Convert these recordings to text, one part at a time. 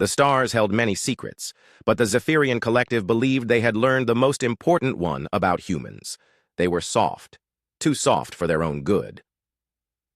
The stars held many secrets, but the Zephyrian collective believed they had learned the most important one about humans. They were soft, too soft for their own good.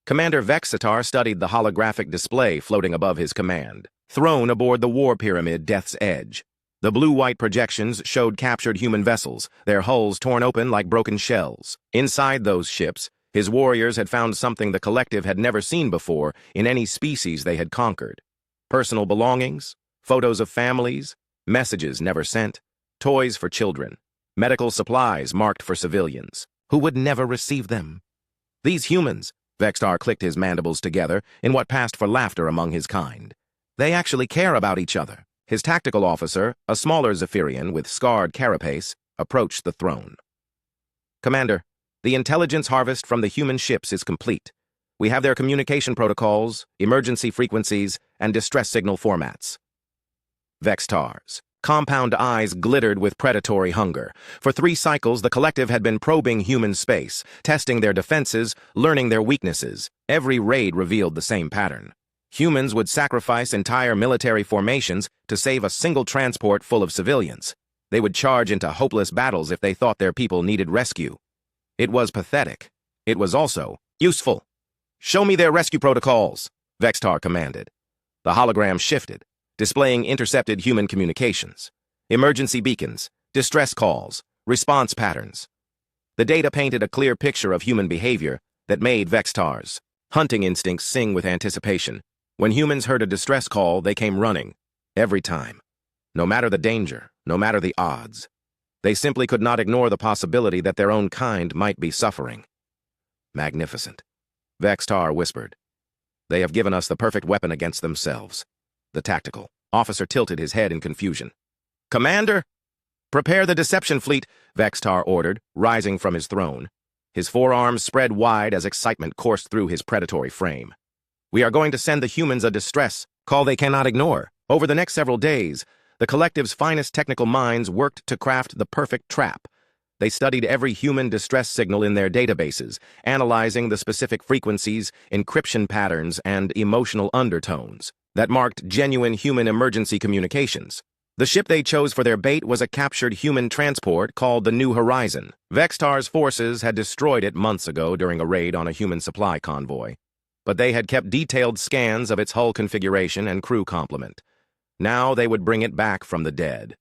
Commander Vexatar studied the holographic display floating above his command throne aboard the war pyramid Death's Edge. The blue-white projections showed captured human vessels, their hulls torn open like broken shells. Inside those ships, his warriors had found something the collective had never seen before in any species they had conquered. Personal belongings, photos of families, messages never sent, toys for children, medical supplies marked for civilians, who would never receive them. These humans, Vextar clicked his mandibles together in what passed for laughter among his kind. They actually care about each other. His tactical officer, a smaller Zephyrian with scarred carapace, approached the throne. Commander, the intelligence harvest from the human ships is complete. We have their communication protocols, emergency frequencies, and distress signal formats. Vextar's compound eyes glittered with predatory hunger. For 3 cycles, the collective had been probing human space, testing their defenses, learning their weaknesses. Every raid revealed the same pattern. Humans would sacrifice entire military formations to save a single transport full of civilians. They would charge into hopeless battles if they thought their people needed rescue. It was pathetic. It was also useful. "Show me their rescue protocols," Vextar commanded. The hologram shifted, displaying intercepted human communications, emergency beacons, distress calls, response patterns. The data painted a clear picture of human behavior that made Vextar's hunting instincts sing with anticipation. When humans heard a distress call, they came running, every time. No matter the danger, no matter the odds. They simply could not ignore the possibility that their own kind might be suffering. Magnificent. Vextar whispered. They have given us the perfect weapon against themselves. The tactical officer tilted his head in confusion. "Commander, prepare the deception fleet," Vextar ordered, rising from his throne. His forearms spread wide as excitement coursed through his predatory frame. "We are going to send the humans a distress call they cannot ignore." Over the next several days, the collective's finest technical minds worked to craft the perfect trap. They studied every human distress signal in their databases, analyzing the specific frequencies, encryption patterns, and emotional undertones that marked genuine human emergency communications. The ship they chose for their bait was a captured human transport called the New Horizon. Vextar's forces had destroyed it months ago during a raid on a human supply convoy, but they had kept detailed scans of its hull configuration and crew complement. Now they would bring it back from the dead.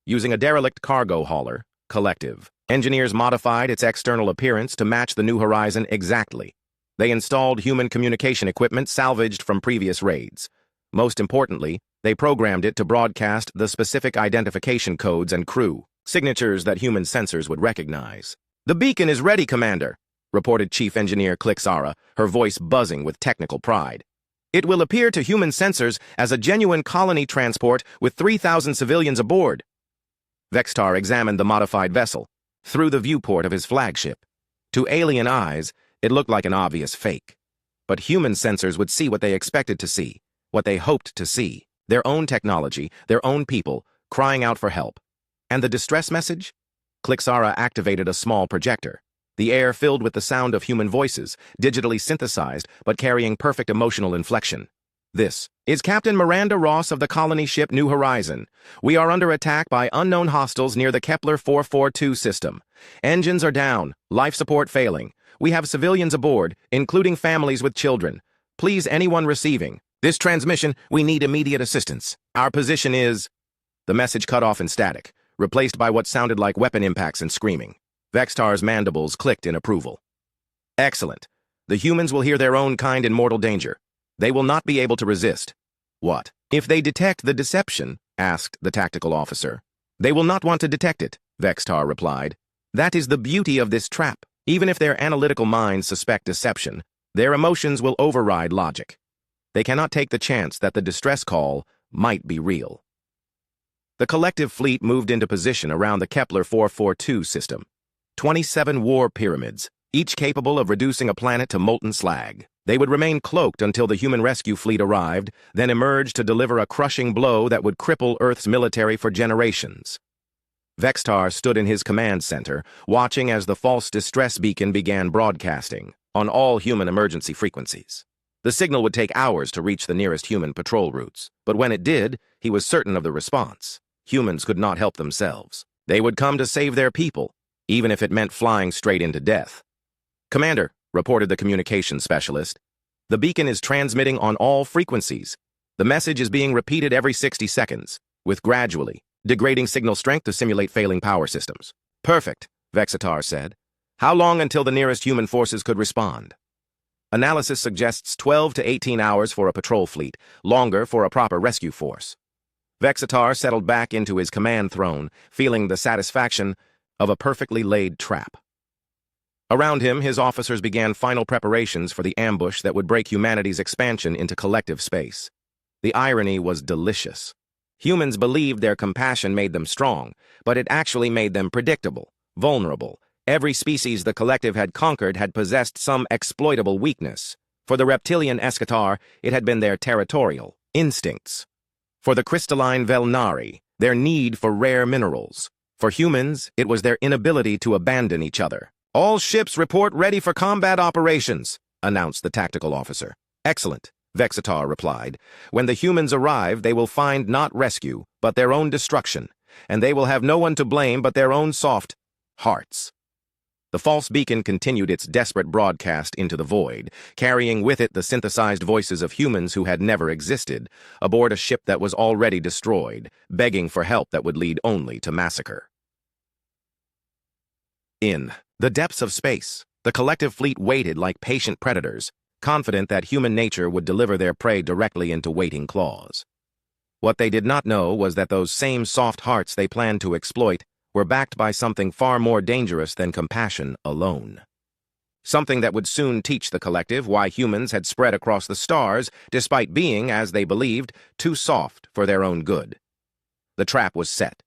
Using a derelict cargo hauler, Collective, engineers modified its external appearance to match the New Horizon exactly. They installed human communication equipment salvaged from previous raids. Most importantly, they programmed it to broadcast the specific identification codes and crew, signatures that human sensors would recognize. "The beacon is ready, Commander," reported Chief Engineer Clixara, her voice buzzing with technical pride. "It will appear to human sensors as a genuine colony transport with 3,000 civilians aboard." Vextar examined the modified vessel through the viewport of his flagship. To alien eyes, it looked like an obvious fake. But human sensors would see what they expected to see, what they hoped to see. Their own technology, their own people, crying out for help. And the distress message? Clixara activated a small projector. The air filled with the sound of human voices, digitally synthesized, but carrying perfect emotional inflection. "This is Captain Miranda Ross of the colony ship New Horizon. We are under attack by unknown hostiles near the Kepler 442 system. Engines are down, life support failing. We have civilians aboard, including families with children. Please anyone receiving this transmission, we need immediate assistance. Our position is..." The message cut off in static, replaced by what sounded like weapon impacts and screaming. Vextar's mandibles clicked in approval. "Excellent. The humans will hear their own kind in mortal danger. They will not be able to resist." "What if they detect the deception?" asked the tactical officer. "They will not want to detect it," Vextar replied. "That is the beauty of this trap. Even if their analytical minds suspect deception, their emotions will override logic. They cannot take the chance that the distress call might be real." The collective fleet moved into position around the Kepler 442 system. 27 war pyramids, each capable of reducing a planet to molten slag. They would remain cloaked until the human rescue fleet arrived, then emerge to deliver a crushing blow that would cripple Earth's military for generations. Vextar stood in his command center, watching as the false distress beacon began broadcasting on all human emergency frequencies. The signal would take hours to reach the nearest human patrol routes, but when it did, he was certain of the response. Humans could not help themselves. They would come to save their people, even if it meant flying straight into death. "Commander," reported the communications specialist, "the beacon is transmitting on all frequencies. The message is being repeated every 60 seconds, with gradually degrading signal strength to simulate failing power systems." "Perfect," Vexitar said. "How long until the nearest human forces could respond?" "Analysis suggests 12 to 18 hours for a patrol fleet, longer for a proper rescue force." Vexitar settled back into his command throne, feeling the satisfaction of a perfectly laid trap. Around him, his officers began final preparations for the ambush that would break humanity's expansion into collective space. The irony was delicious. Humans believed their compassion made them strong, but it actually made them predictable, vulnerable. Every species the collective had conquered had possessed some exploitable weakness. For the reptilian Eschatar, it had been their territorial instincts. For the crystalline Velnari, their need for rare minerals. For humans, it was their inability to abandon each other. "All ships report ready for combat operations," announced the tactical officer. "Excellent," Vexitar replied. "When the humans arrive, they will find not rescue, but their own destruction, and they will have no one to blame but their own soft hearts." The false beacon continued its desperate broadcast into the void, carrying with it the synthesized voices of humans who had never existed, aboard a ship that was already destroyed, begging for help that would lead only to massacre. In the depths of space, the collective fleet waited like patient predators, confident that human nature would deliver their prey directly into waiting claws. What they did not know was that those same soft hearts they planned to exploit were backed by something far more dangerous than compassion alone. Something that would soon teach the collective why humans had spread across the stars, despite being, as they believed, too soft for their own good. The trap was set.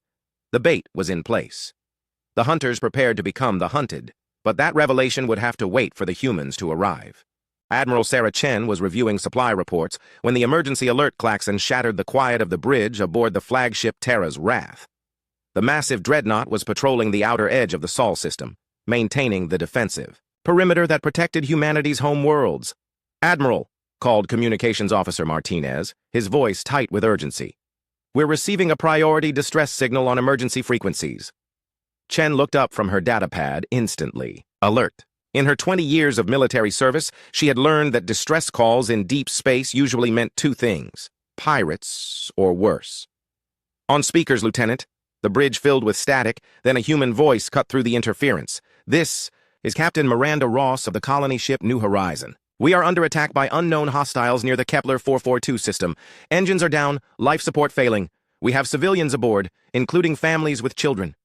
The bait was in place. The hunters prepared to become the hunted, but that revelation would have to wait for the humans to arrive. Admiral Sarah Chen was reviewing supply reports when the emergency alert klaxon shattered the quiet of the bridge aboard the flagship Terra's Wrath. The massive dreadnought was patrolling the outer edge of the Sol system, maintaining the defensive perimeter that protected humanity's home worlds. "Admiral," called Communications Officer Martinez, his voice tight with urgency. "We're receiving a priority distress signal on emergency frequencies." Chen looked up from her datapad instantly, alert. In her 20 years of military service, she had learned that distress calls in deep space usually meant two things: pirates or worse. "On speakers, Lieutenant." The bridge filled with static, then a human voice cut through the interference. "This is Captain Miranda Ross of the colony ship New Horizon. We are under attack by unknown hostiles near the Kepler 442 system. Engines are down, life support failing. We have civilians aboard, including families with children."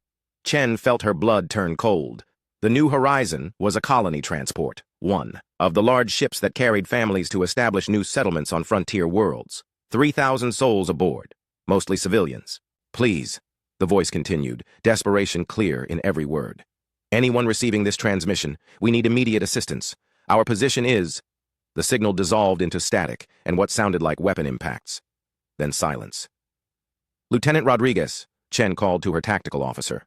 Chen felt her blood turn cold. The New Horizon was a colony transport, one of the large ships that carried families to establish new settlements on frontier worlds. 3,000 souls aboard, mostly civilians. "Please," the voice continued, desperation clear in every word. "Anyone receiving this transmission, we need immediate assistance. Our position is—" The signal dissolved into static and what sounded like weapon impacts. Then silence. "Lieutenant Rodriguez," Chen called to her tactical officer.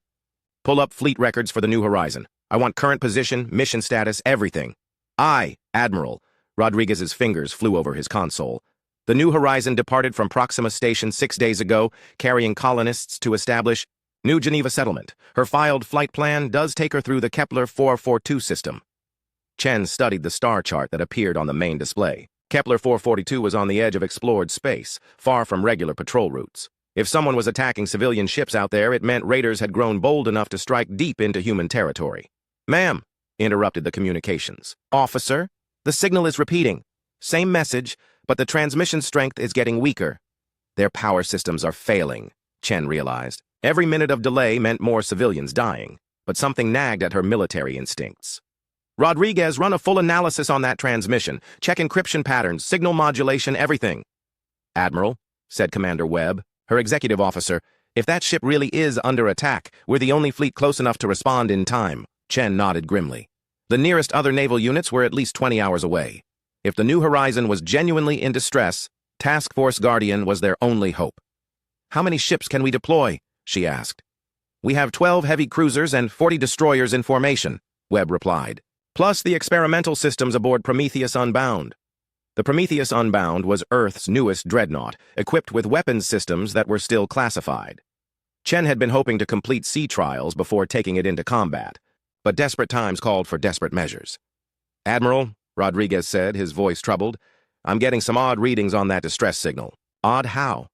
"Pull up fleet records for the New Horizon. I want current position, mission status, everything." "Aye, Admiral." Rodriguez's fingers flew over his console. "The New Horizon departed from Proxima Station 6 days ago, carrying colonists to establish New Geneva settlement. Her filed flight plan does take her through the Kepler 442 system." Chen studied the star chart that appeared on the main display. Kepler 442 was on the edge of explored space, far from regular patrol routes. If someone was attacking civilian ships out there, it meant raiders had grown bold enough to strike deep into human territory. "Ma'am," interrupted the communications officer, "the signal is repeating. Same message, but the transmission strength is getting weaker." Their power systems are failing, Chen realized. Every minute of delay meant more civilians dying, but something nagged at her military instincts. "Rodriguez, run a full analysis on that transmission. Check encryption patterns, signal modulation, everything." "Admiral," said Commander Webb, her executive officer, "if that ship really is under attack, we're the only fleet close enough to respond in time." Chen nodded grimly. The nearest other naval units were at least 20 hours away. If the New Horizon was genuinely in distress, Task Force Guardian was their only hope. "How many ships can we deploy?" she asked. "We have 12 heavy cruisers and 40 destroyers in formation," Webb replied, "plus the experimental systems aboard Prometheus Unbound." The Prometheus Unbound was Earth's newest dreadnought, equipped with weapons systems that were still classified. Chen had been hoping to complete sea trials before taking it into combat, but desperate times called for desperate measures. "Admiral," Rodriguez said, his voice troubled, "I'm getting some odd readings on that distress signal." "Odd how?"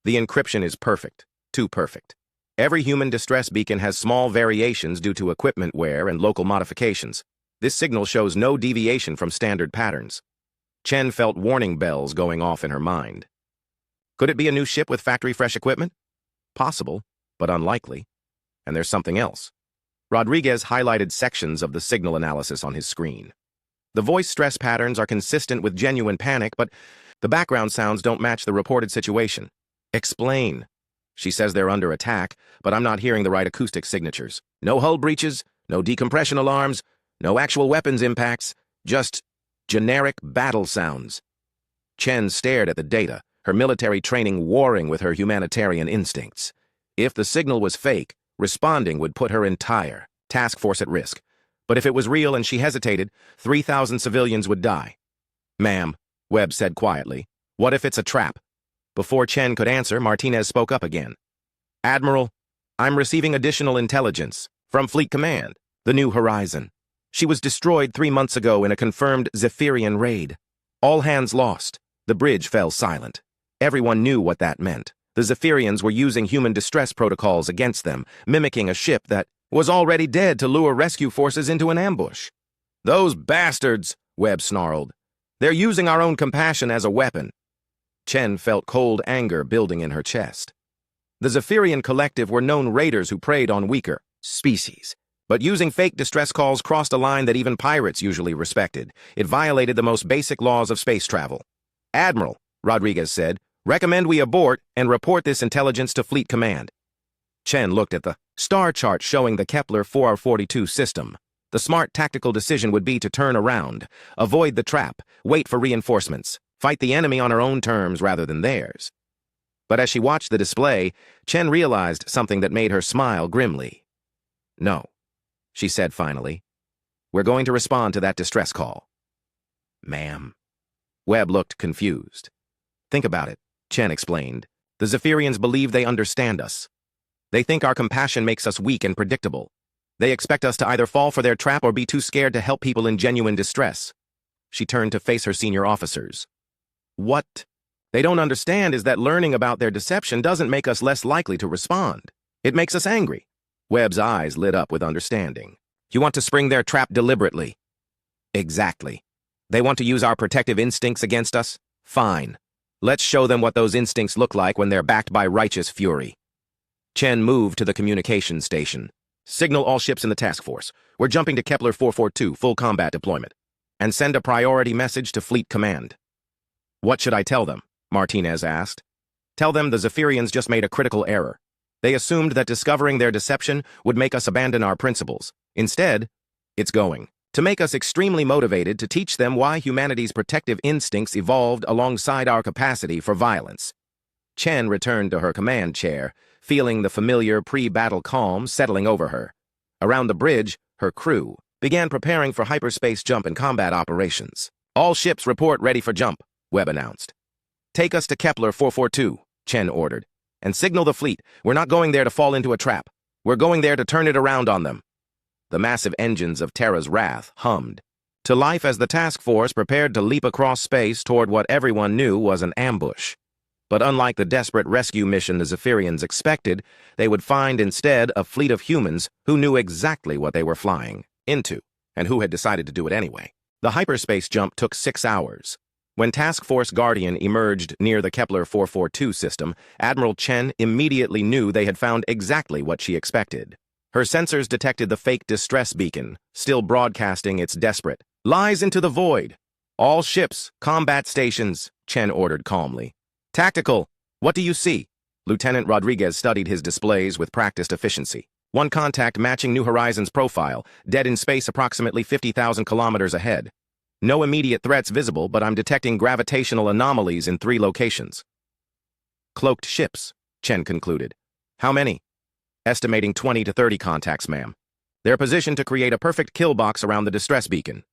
"The encryption is perfect. Too perfect. Every human distress beacon has small variations due to equipment wear and local modifications. This signal shows no deviation from standard patterns." Chen felt warning bells going off in her mind. Could it be a new ship with factory-fresh equipment? Possible, but unlikely. And there's something else. Rodriguez highlighted sections of the signal analysis on his screen. The voice stress patterns are consistent with genuine panic, but the background sounds don't match the reported situation. "Explain." "She says they're under attack, but I'm not hearing the right acoustic signatures. No hull breaches, no decompression alarms, no actual weapons impacts, just generic battle sounds." Chen stared at the data, her military training warring with her humanitarian instincts. If the signal was fake, responding would put her entire task force at risk. But if it was real and she hesitated, 3,000 civilians would die. "Ma'am," Webb said quietly, "what if it's a trap?" Before Chen could answer, Martinez spoke up again. "Admiral, I'm receiving additional intelligence from Fleet Command, the New Horizon. She was destroyed 3 months ago in a confirmed Zephyrian raid. All hands lost. The bridge fell silent. Everyone knew what that meant. The Zephyrians were using human distress protocols against them, mimicking a ship that was already dead to lure rescue forces into an ambush." "Those bastards," Webb snarled. "They're using our own compassion as a weapon." Chen felt cold anger building in her chest. The Zephyrian collective were known raiders who preyed on weaker species. But using fake distress calls crossed a line that even pirates usually respected. It violated the most basic laws of space travel. "Admiral," Rodriguez said, "recommend we abort and report this intelligence to Fleet Command." Chen looked at the star chart showing the Kepler 442 system. The smart tactical decision would be to turn around, avoid the trap, wait for reinforcements, fight the enemy on her own terms rather than theirs. But as she watched the display, Chen realized something that made her smile grimly. "No," she said finally. "We're going to respond to that distress call." "Ma'am." Webb looked confused. "Think about it," Chen explained. "The Zephyrians believe they understand us. They think our compassion makes us weak and predictable. They expect us to either fall for their trap or be too scared to help people in genuine distress." She turned to face her senior officers. "What they don't understand is that learning about their deception doesn't make us less likely to respond. It makes us angry." Webb's eyes lit up with understanding. "You want to spring their trap deliberately." "Exactly. They want to use our protective instincts against us? Fine. Let's show them what those instincts look like when they're backed by righteous fury." Chen moved to the communications station. "Signal all ships in the task force. We're jumping to Kepler 442, full combat deployment. And send a priority message to Fleet Command." "What should I tell them?" Martinez asked. "Tell them the Zephyrians just made a critical error. They assumed that discovering their deception would make us abandon our principles. Instead, it's going to make us extremely motivated to teach them why humanity's protective instincts evolved alongside our capacity for violence." Chen returned to her command chair, feeling the familiar pre-battle calm settling over her. Around the bridge, her crew began preparing for hyperspace jump and combat operations. "All ships report ready for jump," Webb announced. "Take us to Kepler 442, Chen ordered, "and signal the fleet. We're not going there to fall into a trap. We're going there to turn it around on them." The massive engines of Terra's Wrath hummed to life as the task force prepared to leap across space toward what everyone knew was an ambush. But unlike the desperate rescue mission the Zephyrians expected, they would find instead a fleet of humans who knew exactly what they were flying into, and who had decided to do it anyway. The hyperspace jump took 6 hours. When Task Force Guardian emerged near the Kepler 442 system, Admiral Chen immediately knew they had found exactly what she expected. Her sensors detected the fake distress beacon, still broadcasting its desperate lies into the void. "All ships, combat stations," Chen ordered calmly. "Tactical, what do you see?" Lieutenant Rodriguez studied his displays with practiced efficiency. One contact matching New Horizons' profile, dead in space approximately 50,000 kilometers ahead. "No immediate threats visible, but I'm detecting gravitational anomalies in 3 locations." "Cloaked ships," Chen concluded. "How many?" "Estimating 20 to 30 contacts, ma'am. They're positioned to create a perfect kill box around the distress beacon."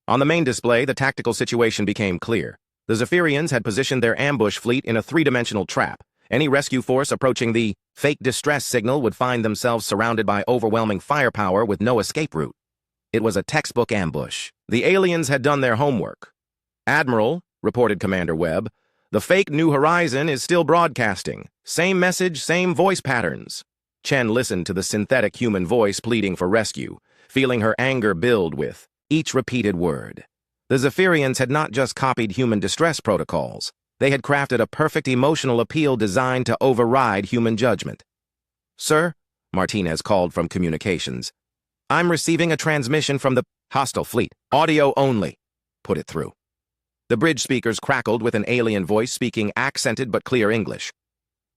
On the main display, the tactical situation became clear. The Zephyrians had positioned their ambush fleet in a three-dimensional trap. Any rescue force approaching the fake distress signal would find themselves surrounded by overwhelming firepower with no escape route. It was a textbook ambush. The aliens had done their homework. "Admiral," reported Commander Webb, "the fake New Horizon is still broadcasting. Same message, same voice patterns." Chen listened to the synthetic human voice pleading for rescue, feeling her anger build with each repeated word. The Zephyrians had not just copied human distress protocols. They had crafted a perfect emotional appeal designed to override human judgment. "Sir," Martinez called from communications, "I'm receiving a transmission from the hostile fleet. Audio only." "Put it through." The bridge speakers crackled with an alien voice speaking accented but clear English.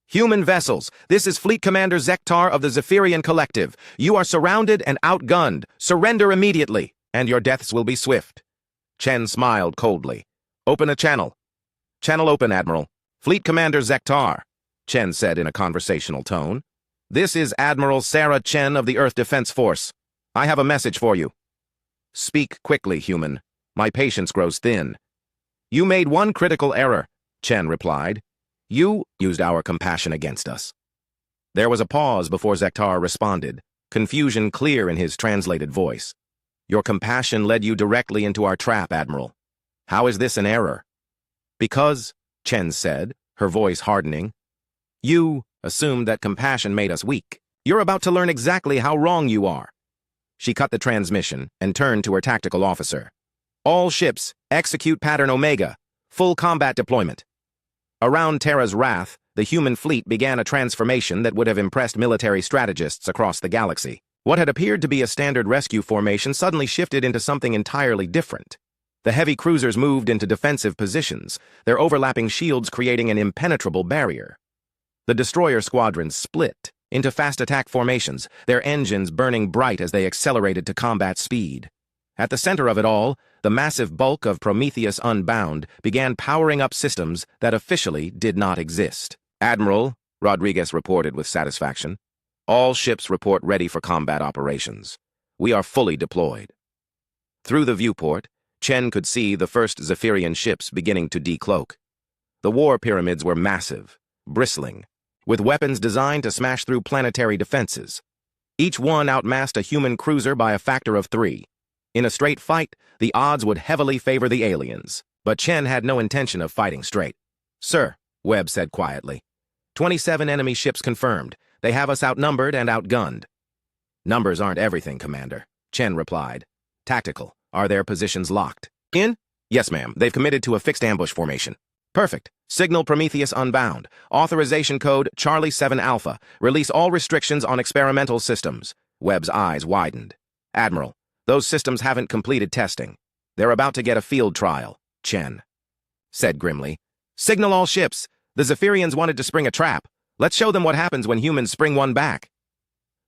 "Human vessels, this is Fleet Commander Zektar of the Zephyrian Collective. You are surrounded and outgunned. Surrender immediately, and your deaths will be swift." Chen smiled coldly. "Open a channel." "Channel open, Admiral." "Fleet Commander Zektar," Chen said in a conversational tone. "This is Admiral Sarah Chen of the Earth Defense Force. I have a message for you." "Speak quickly, human. My patience grows thin." "You made one critical error," Chen replied. "You used our compassion against us." There was a pause before Zektar responded, confusion clear in his translated voice. "Your compassion led you directly into our trap, Admiral. How is this an error?" "Because," Chen said, her voice hardening, "you assumed that compassion made us weak. You're about to learn exactly how wrong you are." She cut the transmission and turned to her tactical officer. "All ships, execute pattern Omega. Full combat deployment." Around Terra's wrath, the human fleet began a transformation that would have impressed military strategists across the galaxy. What had appeared to be a standard rescue formation suddenly shifted into something entirely different. The heavy cruisers moved into defensive positions, their overlapping shields creating an impenetrable barrier. The destroyer squadrons split into fast attack formations, their engines burning bright as they accelerated to combat speed. At the center of it all, the massive bulk of Prometheus Unbound began powering up systems that officially did not exist. "Admiral," Rodriguez reported with satisfaction, "all ships report ready for combat operations. We are fully deployed." Through the viewport, Chen could see the first Zephyrian ships beginning to decloak. The war pyramids were massive, bristling, with weapons designed to smash through planetary defenses. Each one outmassed a human cruiser by a factor of 3. In a straight fight, the odds would heavily favor the aliens, but Chen had no intention of fighting straight. "Sir," Webb said quietly, 27 enemy ships confirmed. They have us outnumbered and outgunned." "Numbers aren't everything, Commander," Chen replied. "Tactical. Are their positions locked?" "In?" "Yes, ma'am. They've committed to a fixed ambush formation." "Perfect. Signal Prometheus Unbound. Authorization code Charlie 7 Alpha. Release all restrictions on experimental systems." Webb's eyes widened. "Admiral, those systems haven't completed testing. They're about to get a field trial," Chen said grimly. "Signal all ships. The Zephyrians wanted to spring a trap. Let's show them what happens when humans spring one back."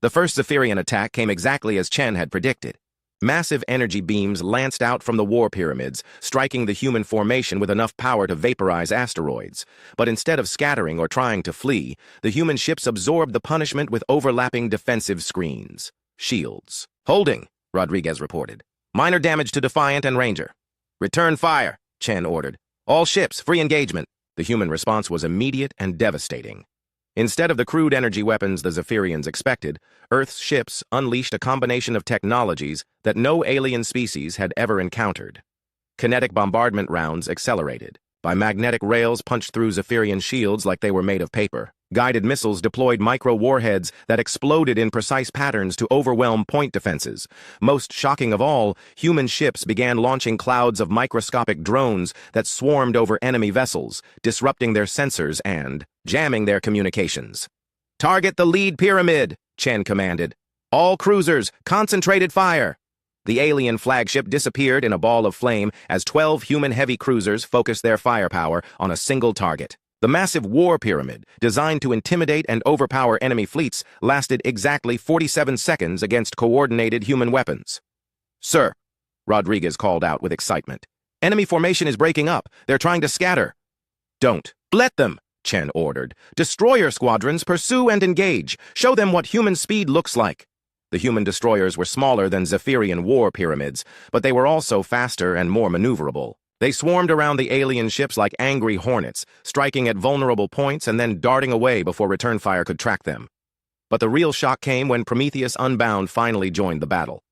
The first Zephyrian attack came exactly as Chen had predicted. Massive energy beams lanced out from the war pyramids, striking the human formation with enough power to vaporize asteroids. But instead of scattering or trying to flee, the human ships absorbed the punishment with overlapping defensive screens. "Shields. Holding," Rodriguez reported. "Minor damage to Defiant and Ranger." "Return fire," Chen ordered. "All ships, free engagement." The human response was immediate and devastating. Instead of the crude energy weapons the Zephyrians expected, Earth's ships unleashed a combination of technologies that no alien species had ever encountered. Kinetic bombardment rounds accelerated. By magnetic rails punched through Zephyrian shields like they were made of paper. Guided missiles deployed micro-warheads that exploded in precise patterns to overwhelm point defenses. Most shocking of all, human ships began launching clouds of microscopic drones that swarmed over enemy vessels, disrupting their sensors and jamming their communications. "Target the lead pyramid," Chen commanded. "All cruisers, concentrated fire." The alien flagship disappeared in a ball of flame as 12 human heavy cruisers focused their firepower on a single target. The massive war pyramid, designed to intimidate and overpower enemy fleets, lasted exactly 47 seconds against coordinated human weapons. "Sir," Rodriguez called out with excitement, "enemy formation is breaking up. They're trying to scatter." "Don't let them," Chen ordered. "Destroyer squadrons, pursue and engage. Show them what human speed looks like." The human destroyers were smaller than Zephyrian war pyramids, but they were also faster and more maneuverable. They swarmed around the alien ships like angry hornets, striking at vulnerable points and then darting away before return fire could track them. But the real shock came when Prometheus Unbound finally joined the battle.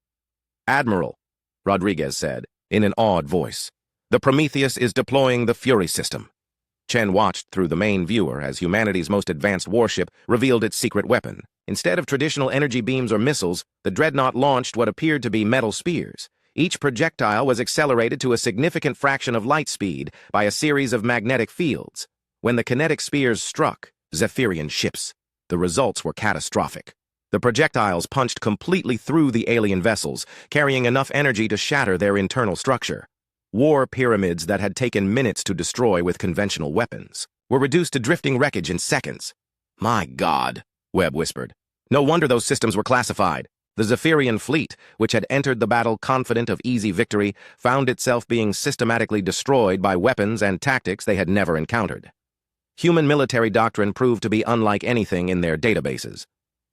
"Admiral," Rodriguez said, in an awed voice, "the Prometheus is deploying the Fury system." Chen watched through the main viewer as humanity's most advanced warship revealed its secret weapon. Instead of traditional energy beams or missiles, the dreadnought launched what appeared to be metal spears. Each projectile was accelerated to a significant fraction of light speed by a series of magnetic fields. When the kinetic spears struck Zephyrian ships, the results were catastrophic. The projectiles punched completely through the alien vessels, carrying enough energy to shatter their internal structure. War pyramids that had taken minutes to destroy with conventional weapons were reduced to drifting wreckage in seconds. "My God," Webb whispered. "No wonder those systems were classified." The Zephyrian fleet, which had entered the battle confident of easy victory, found itself being systematically destroyed by weapons and tactics they had never encountered. Human military doctrine proved to be unlike anything in their databases.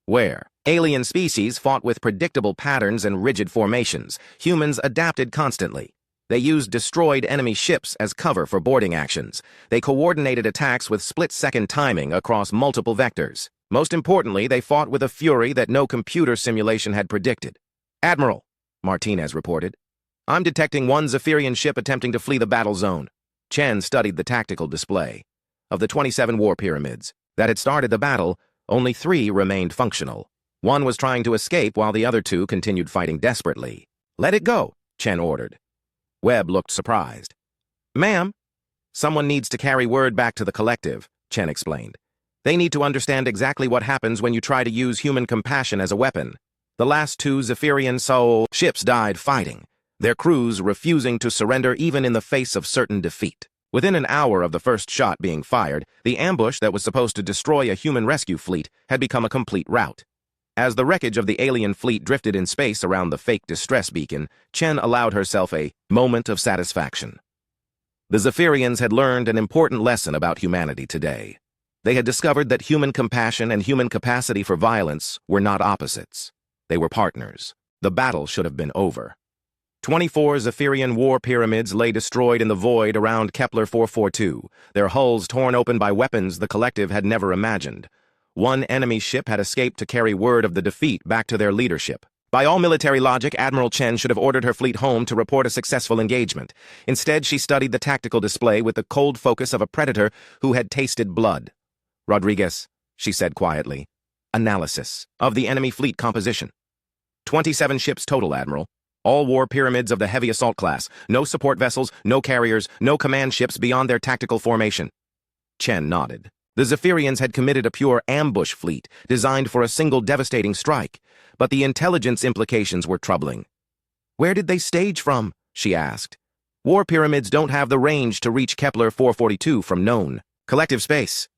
Where alien species fought with predictable patterns and rigid formations, humans adapted constantly. They used destroyed enemy ships as cover for boarding actions. They coordinated attacks with split-second timing across multiple vectors. Most importantly, they fought with a fury that no computer simulation had predicted. "Admiral," Martinez reported, "I'm detecting one Zephyrian ship attempting to flee the battle zone." Chen studied the tactical display. Of the 27 war pyramids that had started the battle, only 3 remained functional. One was trying to escape while the other 2 continued fighting desperately. "Let it go," Chen ordered. Webb looked surprised. "Ma'am, someone needs to carry word back to the collective," Chen explained. "They need to understand exactly what happens when you try to use human compassion as a weapon. The last 2 Zephyrian Soul ships died fighting, their crews refusing to surrender even in the face of certain defeat. Within an hour of the first shot being fired, the ambush that was supposed to destroy a human rescue fleet had become a complete rout. As the wreckage of the alien fleet drifted in space around the fake distress beacon, Chen allowed herself a moment of satisfaction. The Zephyrians had learned an important lesson about humanity today. They had discovered that human compassion and human capacity for violence were not opposites. They were partners. The battle should have been over. 24 Zephyrian war pyramids lay destroyed in the void around Kepler 442, their hulls torn open by weapons the collective had never imagined. One enemy ship had escaped to carry word of the defeat back to their leadership. By all military logic, Admiral Chen should have ordered her fleet home to report a successful engagement. Instead, she studied the tactical display with the cold focus of a predator who had tasted blood. "Rodriguez," she said quietly, "analysis of the enemy fleet composition. 27 ships total, Admiral. All war pyramids of the heavy assault class. No support vessels, no carriers, no command ships beyond their tactical formation." Chen nodded. The Zephyrians had committed a pure ambush fleet, designed for a single devastating strike, but the intelligence implications were troubling. "Where did they stage from?" she asked. "War pyramids don't have the range to reach Kepler 442 from known collective space."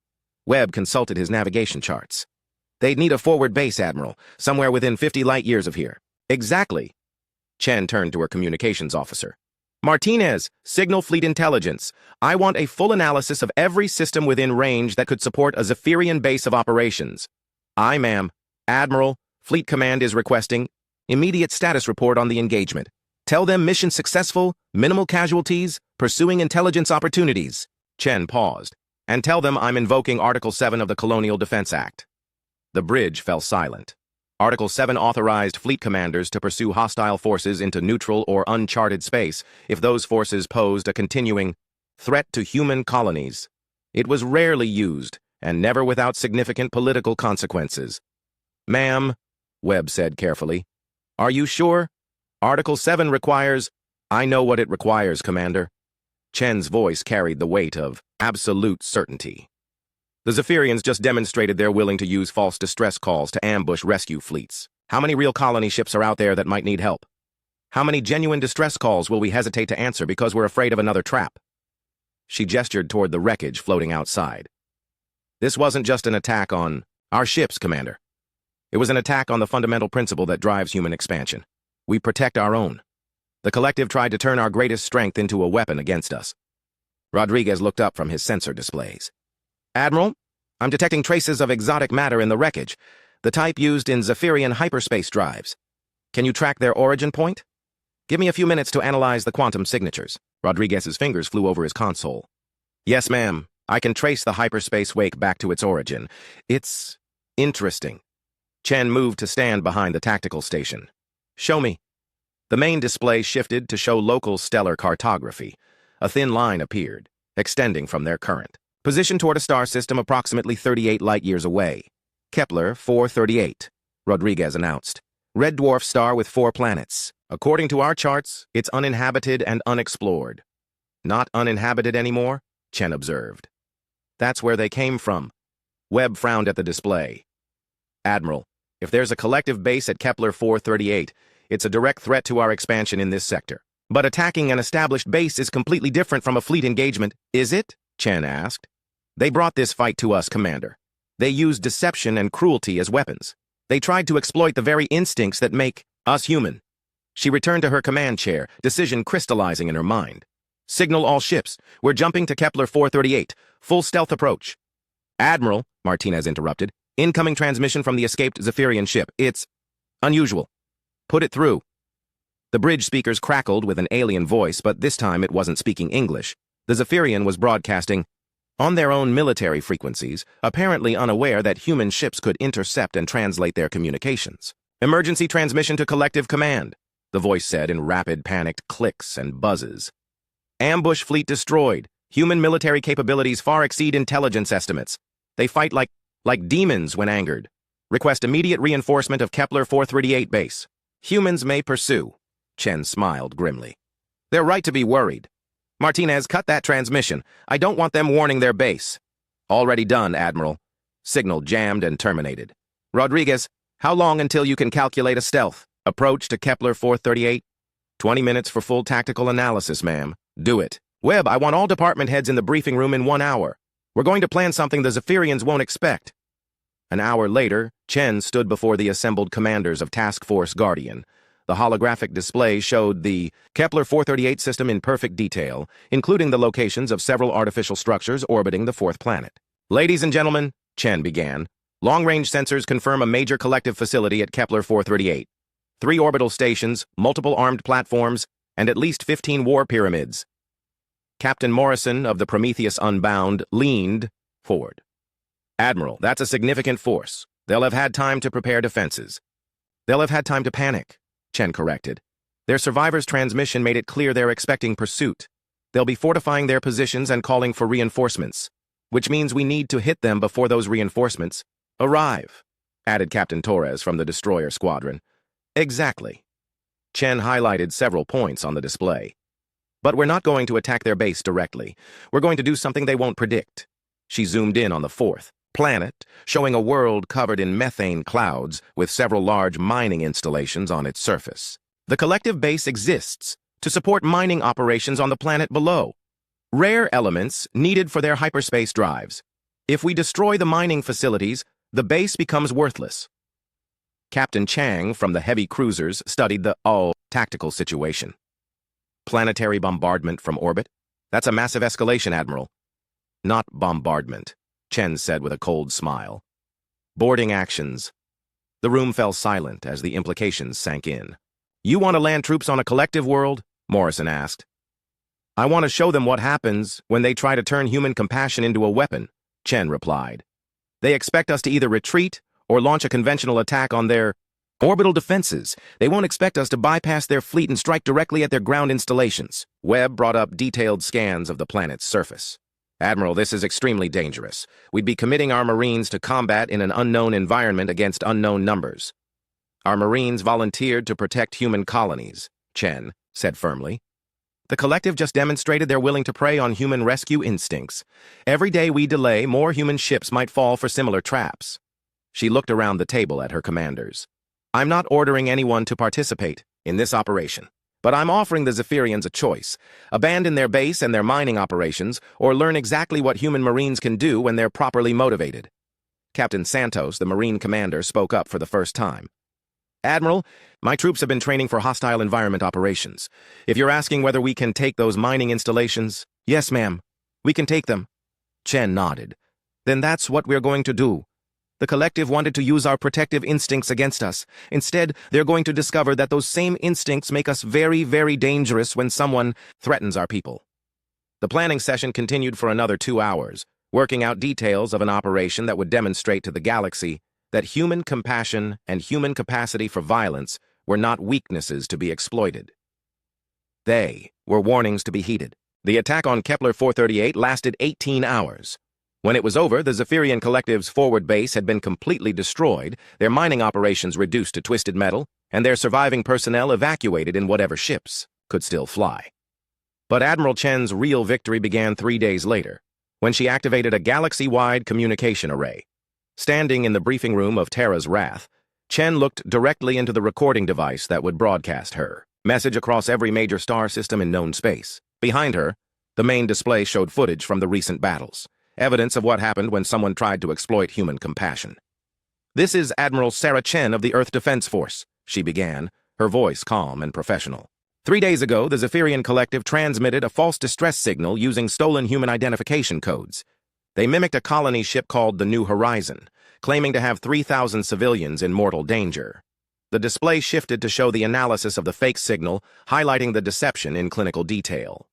Webb consulted his navigation charts. "They'd need a forward base, Admiral, somewhere within 50 light-years of here." "Exactly." Chen turned to her communications officer. "Martinez, Signal Fleet Intelligence. I want a full analysis of every system within range that could support a Zephyrian base of operations." "Aye, ma'am. Admiral, Fleet Command is requesting immediate status report on the engagement. Tell them mission successful, minimal casualties, pursuing intelligence opportunities." Chen paused. "And tell them I'm invoking Article 7 of the Colonial Defense Act." The bridge fell silent. Article 7 authorized fleet commanders to pursue hostile forces into neutral or uncharted space if those forces posed a continuing threat to human colonies. It was rarely used, and never without significant political consequences. "Ma'am," Webb said carefully, "are you sure? Article 7 requires—" "I know what it requires, Commander." Chen's voice carried the weight of absolute certainty. The Zephyrians just demonstrated they're willing to use false distress calls to ambush rescue fleets. How many real colony ships are out there that might need help? How many genuine distress calls will we hesitate to answer because we're afraid of another trap? She gestured toward the wreckage floating outside. "This wasn't just an attack on our ships, Commander. It was an attack on the fundamental principle that drives human expansion. We protect our own. The collective tried to turn our greatest strength into a weapon against us." Rodriguez looked up from his sensor displays. "Admiral, I'm detecting traces of exotic matter in the wreckage. the type used in Zephyrian hyperspace drives. Can you track their origin point? Give me a few minutes to analyze the quantum signatures. Rodriguez's fingers flew over his console. Yes, ma'am. I can trace the hyperspace wake back to its origin. It's interesting. Chen moved to stand behind the tactical station. Show me. The main display shifted to show local stellar cartography. A thin line appeared, extending from their current position toward a star system approximately 38 light-years away. Kepler 438, Rodriguez announced. Red dwarf star with 4 planets. According to our charts, it's uninhabited and unexplored. Not uninhabited anymore? Chen observed. That's where they came from. Webb frowned at the display. Admiral, if there's a collective base at Kepler 438, it's a direct threat to our expansion in this sector. But attacking an established base is completely different from a fleet engagement, is it? Chen asked. They brought this fight to us, Commander. They used deception and cruelty as weapons. They tried to exploit the very instincts that make us human. She returned to her command chair, decision crystallizing in her mind. Signal all ships. We're jumping to Kepler 438. Full stealth approach. Admiral, Martinez interrupted. Incoming transmission from the escaped Zephyrian ship. It's unusual. Put it through. The bridge speakers crackled with an alien voice, but this time it wasn't speaking English. The Zephyrian was broadcasting on their own military frequencies, apparently unaware that human ships could intercept and translate their communications. Emergency transmission to collective command, the voice said in rapid, panicked clicks and buzzes. Ambush fleet destroyed. Human military capabilities far exceed intelligence estimates. They fight like demons when angered. Request immediate reinforcement of Kepler 438 base. Humans may pursue. Chen smiled grimly. They're right to be worried. Martinez, cut that transmission. I don't want them warning their base. Already done, Admiral. Signal jammed and terminated. Rodriguez, how long until you can calculate a stealth? Approach to Kepler 438? 20 minutes for full tactical analysis, ma'am. Do it. Webb, I want all department heads in the briefing room in 1 hour. We're going to plan something the Zephyrians won't expect. An hour later, Chen stood before the assembled commanders of Task Force Guardian. The holographic display showed the Kepler 438 system in perfect detail, including the locations of several artificial structures orbiting the 4th planet. Ladies and gentlemen, Chen began, long-range sensors confirm a major collective facility at Kepler 438. 3 orbital stations, multiple armed platforms, and at least 15 war pyramids. Captain Morrison of the Prometheus Unbound leaned forward. Admiral, that's a significant force. They'll have had time to prepare defenses. They'll have had time to panic, Chen corrected. Their survivors' transmission made it clear they're expecting pursuit. They'll be fortifying their positions and calling for reinforcements, which means we need to hit them before those reinforcements arrive, added Captain Torres from the destroyer squadron. Exactly. Chen highlighted several points on the display. But we're not going to attack their base directly. We're going to do something they won't predict. She zoomed in on the 4th planet, showing a world covered in methane clouds with several large mining installations on its surface. The collective base exists to support mining operations on the planet below. Rare elements needed for their hyperspace drives. If we destroy the mining facilities, the base becomes worthless. Captain Chang from the heavy cruisers studied the tactical situation. Planetary bombardment from orbit? That's a massive escalation, Admiral. Not bombardment, Chen said with a cold smile. Boarding actions. The room fell silent as the implications sank in. You want to land troops on a collective world? Morrison asked. I want to show them what happens when they try to turn human compassion into a weapon, Chen replied. They expect us to either retreat or launch a conventional attack on their orbital defenses. They won't expect us to bypass their fleet and strike directly at their ground installations. Webb brought up detailed scans of the planet's surface. Admiral, this is extremely dangerous. We'd be committing our Marines to combat in an unknown environment against unknown numbers. Our Marines volunteered to protect human colonies, Chen said firmly. The collective just demonstrated they're willing to prey on human rescue instincts. Every day we delay, more human ships might fall for similar traps. She looked around the table at her commanders. I'm not ordering anyone to participate in this operation, but I'm offering the Zephyrians a choice. Abandon their base and their mining operations, or learn exactly what human Marines can do when they're properly motivated. Captain Santos, the Marine commander, spoke up for the first time. Admiral, my troops have been training for hostile environment operations. If you're asking whether we can take those mining installations, yes, ma'am, we can take them. Chen nodded. Then that's what we're going to do. The collective wanted to use our protective instincts against us. Instead, they're going to discover that those same instincts make us very, very dangerous when someone threatens our people. The planning session continued for another 2 hours, working out details of an operation that would demonstrate to the galaxy that human compassion and human capacity for violence were not weaknesses to be exploited. They were warnings to be heeded. The attack on Kepler 438 lasted 18 hours. When it was over, the Zephyrian Collective's forward base had been completely destroyed, their mining operations reduced to twisted metal, and their surviving personnel evacuated in whatever ships could still fly. But Admiral Chen's real victory began 3 days later, when she activated a galaxy-wide communication array. Standing in the briefing room of Terra's Wrath, Chen looked directly into the recording device that would broadcast her message across every major star system in known space. Behind her, the main display showed footage from the recent battles, evidence of what happened when someone tried to exploit human compassion. "This is Admiral Sarah Chen of the Earth Defense Force," she began, her voice calm and professional. 3 days ago, the Zephyrian Collective transmitted a false distress signal using stolen human identification codes. They mimicked a colony ship called the New Horizon, claiming to have 3,000 civilians in mortal danger. The display shifted to show the analysis of the fake signal, highlighting the deception in clinical detail.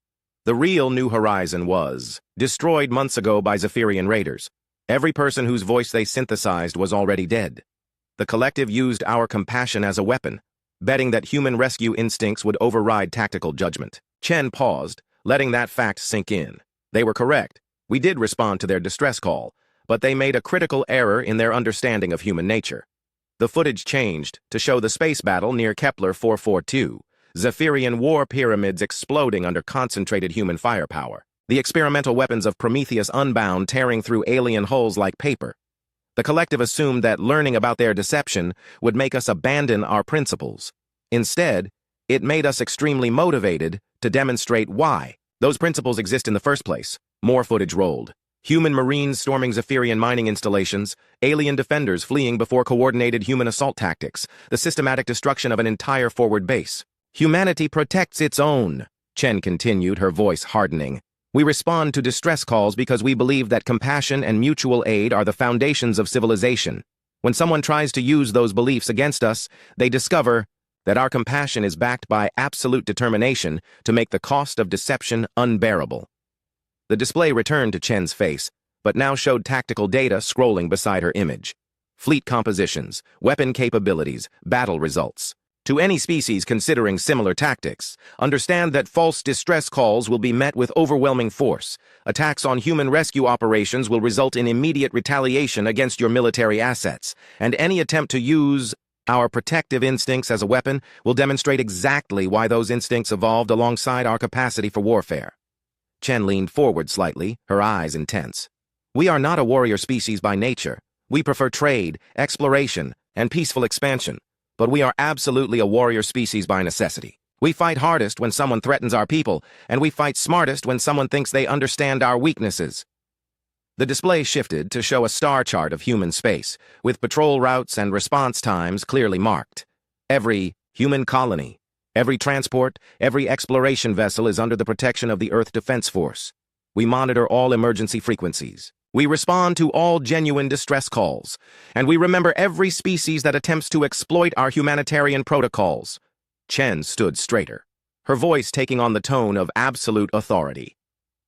The real New Horizon was destroyed months ago by Zephyrian raiders. Every person whose voice they synthesized was already dead. The collective used our compassion as a weapon, betting that human rescue instincts would override tactical judgment. Chen paused, letting that fact sink in. They were correct. We did respond to their distress call, but they made a critical error in their understanding of human nature. The footage changed to show the space battle near Kepler 442, Zephyrian war pyramids exploding under concentrated human firepower, the experimental weapons of Prometheus Unbound tearing through alien hulls like paper. The collective assumed that learning about their deception would make us abandon our principles. Instead, it made us extremely motivated to demonstrate why those principles exist in the first place. More footage rolled. Human marines storming Zephyrian mining installations, alien defenders fleeing before coordinated human assault tactics, the systematic destruction of an entire forward base. "Humanity protects its own," Chen continued, her voice hardening. "We respond to distress calls because we believe that compassion and mutual aid are the foundations of civilization. When someone tries to use those beliefs against us, they discover that our compassion is backed by absolute determination to make the cost of deception unbearable." The display returned to Chen's face, but now showed tactical data scrolling beside her image. Fleet compositions, weapon capabilities, battle results. To any species considering similar tactics, understand that false distress calls will be met with overwhelming force. Attacks on human rescue operations will result in immediate retaliation against your military assets, and any attempt to use our protective instincts as a weapon will demonstrate exactly why those instincts evolved alongside our capacity for warfare. Chen leaned forward slightly, her eyes intense. "We are not a warrior species by nature. We prefer trade, exploration, and peaceful expansion. But we are absolutely a warrior species by necessity. We fight hardest when someone threatens our people, and we fight smartest when someone thinks they understand our weaknesses." The display shifted to show a star chart of human space, with patrol routes and response times clearly marked. Every human colony, every transport, every exploration vessel is under the protection of the Earth Defense Force. We monitor all emergency frequencies. We respond to all genuine distress calls, and we remember every species that attempts to exploit our humanitarian protocols. Chen stood straighter, her voice taking on the tone of absolute authority.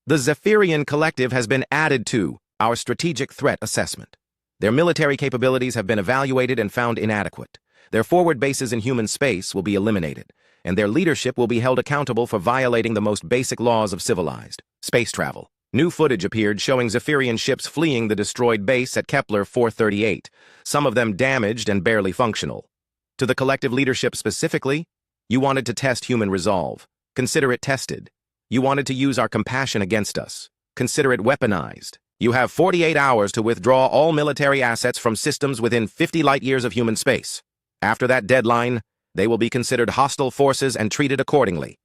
"The Zephyrian Collective has been added to our strategic threat assessment. Their military capabilities have been evaluated and found inadequate. Their forward bases in human space will be eliminated, and their leadership will be held accountable for violating the most basic laws of civilized space travel." New footage appeared showing Zephyrian ships fleeing the destroyed base at Kepler 438, some of them damaged and barely functional. To the collective leadership specifically, you wanted to test human resolve. Consider it tested. You wanted to use our compassion against us. Consider it weaponized. You have 48 hours to withdraw all military assets from systems within 50 light-years of human space. After that deadline, they will be considered hostile forces and treated accordingly.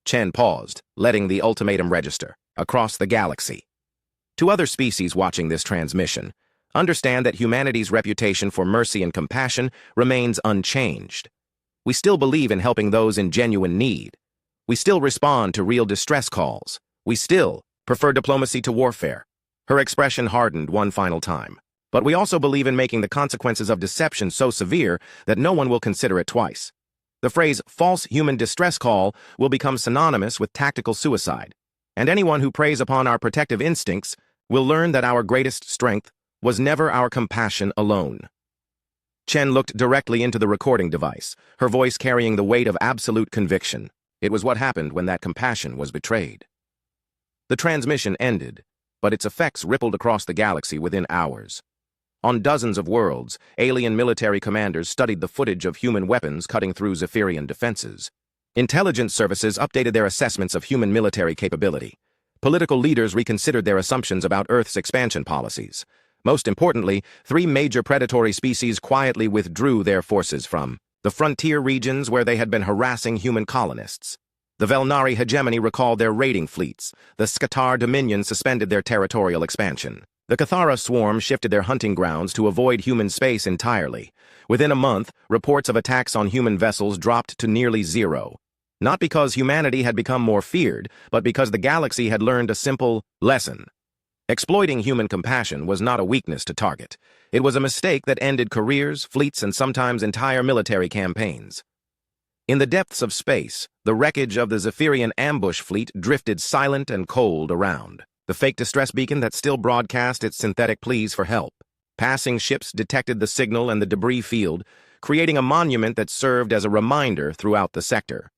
Chen paused, letting the ultimatum register across the galaxy. To other species watching this transmission, understand that humanity's reputation for mercy and compassion remains unchanged. We still believe in helping those in genuine need. We still respond to real distress calls. We still prefer diplomacy to warfare. Her expression hardened one final time. But we also believe in making the consequences of deception so severe that no one will consider it twice. The phrase false human distress call will become synonymous with tactical suicide, and anyone who preys upon our protective instincts will learn that our greatest strength was never our compassion alone. Chen looked directly into the recording device, her voice carrying the weight of absolute conviction. It was what happened when that compassion was betrayed. The transmission ended, but its effects rippled across the galaxy within hours. On dozens of worlds, alien military commanders studied the footage of human weapons cutting through Zephyrian defenses. Intelligence services updated their assessments of human military capability. Political leaders reconsidered their assumptions about Earth's expansion policies. Most importantly, 3 major predatory species quietly withdrew their forces from the frontier regions where they had been harassing human colonists. The Velnari hegemony recalled their raiding fleets. The Skatar Dominion suspended their territorial expansion. The Cathara swarm shifted their hunting grounds to avoid human space entirely. Within a month, reports of attacks on human vessels dropped to nearly zero. Not because humanity had become more feared, but because the galaxy had learned a simple lesson. Exploiting human compassion was not a weakness to target. It was a mistake that ended careers, fleets, and sometimes entire military campaigns. In the depths of space, the wreckage of the Zephyrian ambush fleet drifted silent and cold around. The fake distress beacon that still broadcast its synthetic pleas for help. Passing ships detected the signal and the debris field, creating a monument that served as a reminder throughout the sector.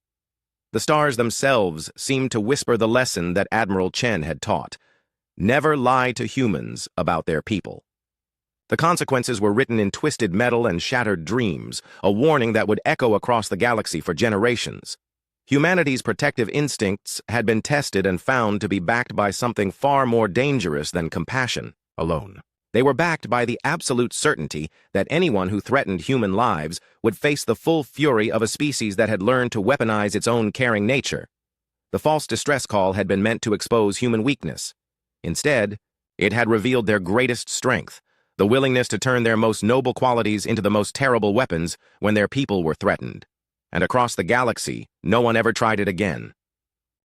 The stars themselves seemed to whisper the lesson that Admiral Chen had taught. Never lie to humans about their people. The consequences were written in twisted metal and shattered dreams, a warning that would echo across the galaxy for generations. Humanity's protective instincts had been tested and found to be backed by something far more dangerous than compassion alone. They were backed by the absolute certainty that anyone who threatened human lives would face the full fury of a species that had learned to weaponize its own caring nature. The false distress call had been meant to expose human weakness. Instead, it had revealed their greatest strength, the willingness to turn their most noble qualities into the most terrible weapons when their people were threatened. And across the galaxy, no one ever tried it again.